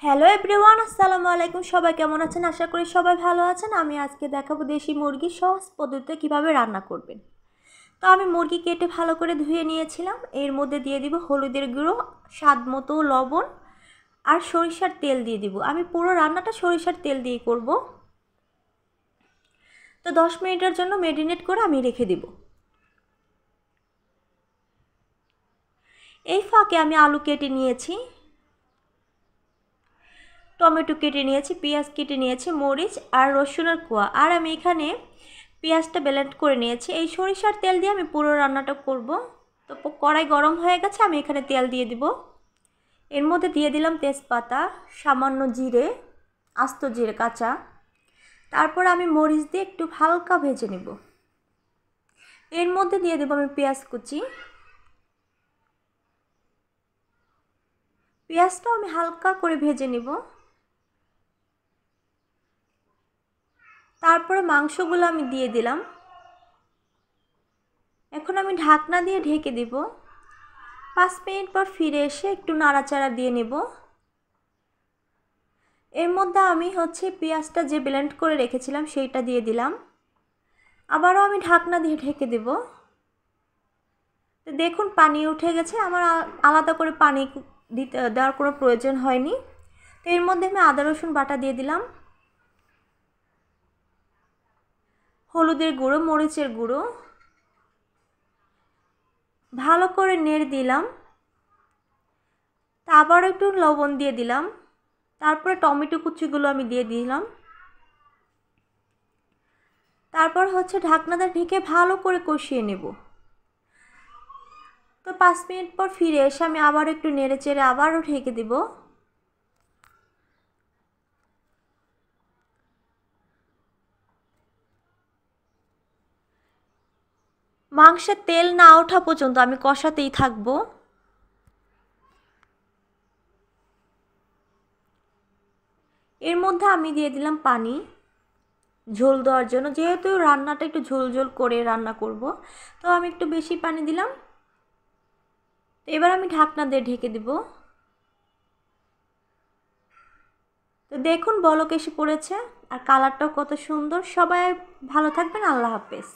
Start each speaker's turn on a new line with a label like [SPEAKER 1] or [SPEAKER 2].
[SPEAKER 1] Hello everyone, আসসালামু আলাইকুম। সবাই কেমন আছেন? আশা করি সবাই ভালো আছেন। আমি আজকে দেখাবো দেশি মুরগি সহজ পদ্ধতিতে কীভাবে রান্না করবেন। তো আমি মুরগি কেটে ভালো করে ধুয়ে নিয়েছিলাম। এর মধ্যে দিয়ে দিব হলুদের গুঁড়ো, স্বাদ মতো লবণ আর সরিষার তেল দিয়ে দিব। আমি পুরো রান্নাটা সরিষার তেল দিয়ে করব। তো 10 মিনিটের জন্য ম্যারিনেট করে আমি রেখে দিব। এই ফাঁকে আমি আলু কেটে নিয়েছি, টমেটো কেটে নিয়েছি, পেঁয়াজ কেটে নিয়েছি, মরিচ আর রসুনের কোয়া। আর আমি এখানে পেঁয়াজটা ব্লেন্ড করে নিয়েছি। এই সরিষার তেল দিয়ে আমি পুরো রান্নাটা করব। তো কড়াই গরম হয়ে গেছে, আমি এখানে তেল দিয়ে দিব। এর মধ্যে দিয়ে দিলাম তেজপাতা, সামান্য জিরে, আস্ত জিরে কাঁচা। তারপর আমি মরিচ দিয়ে একটু হালকা ভেজে নেব। এর মধ্যে দিয়ে দেব আমি পেঁয়াজ কুচি। পেঁয়াজটাও আমি হালকা করে ভেজে নেব। তারপরে মাংসগুলো আমি দিয়ে দিলাম। এখন আমি ঢাকনা দিয়ে ঢেকে দেব। 5 মিনিট পর ফিরে এসে একটু নাড়াচাড়া দিয়ে নেব। এর মধ্যে আমি পেঁয়াজটা যে ব্লেন্ড করে রেখেছিলাম সেইটা দিয়ে দিলাম। আবারও আমি ঢাকনা দিয়ে ঢেকে দেব। তো দেখুন পানি উঠে গেছে। আমার আলাদা করে পানি দেওয়ার কোনো প্রয়োজন হয়নি। তো এর মধ্যে আমি আদা রসুন বাটা দিয়ে দিলাম, হলুদের গুঁড়ো, মরিচের গুঁড়ো, ভালো করে নেড়ে দিলাম। তা আবার একটু লবণ দিয়ে দিলাম। তারপরে টমেটো কুচিগুলো আমি দিয়ে দিলাম। তারপর ঢাকনাটা ঢেকে ভালো করে কষিয়ে নেব। তো 5 মিনিট পর ফিরে এসে আমি আবার একটু নেড়ে চেড়ে আবারও ঢেকে দেব। মাংসের তেল না ওঠা পর্যন্ত আমি কষাতেই থাকবো। এর মধ্যে আমি দিয়ে দিলাম পানি ঝোল দেওয়ার জন্য, যেহেতু রান্নাটা একটু ঝোল ঝোল করে রান্না করব, তো আমি একটু বেশি পানি দিলাম। এবার আমি ঢাকনা দিয়ে ঢেকে দেব। তো দেখুন বলক এসে পড়েছে আর কালারটাও কত সুন্দর। সবাই ভালো থাকবেন। আল্লাহ হাফেজ।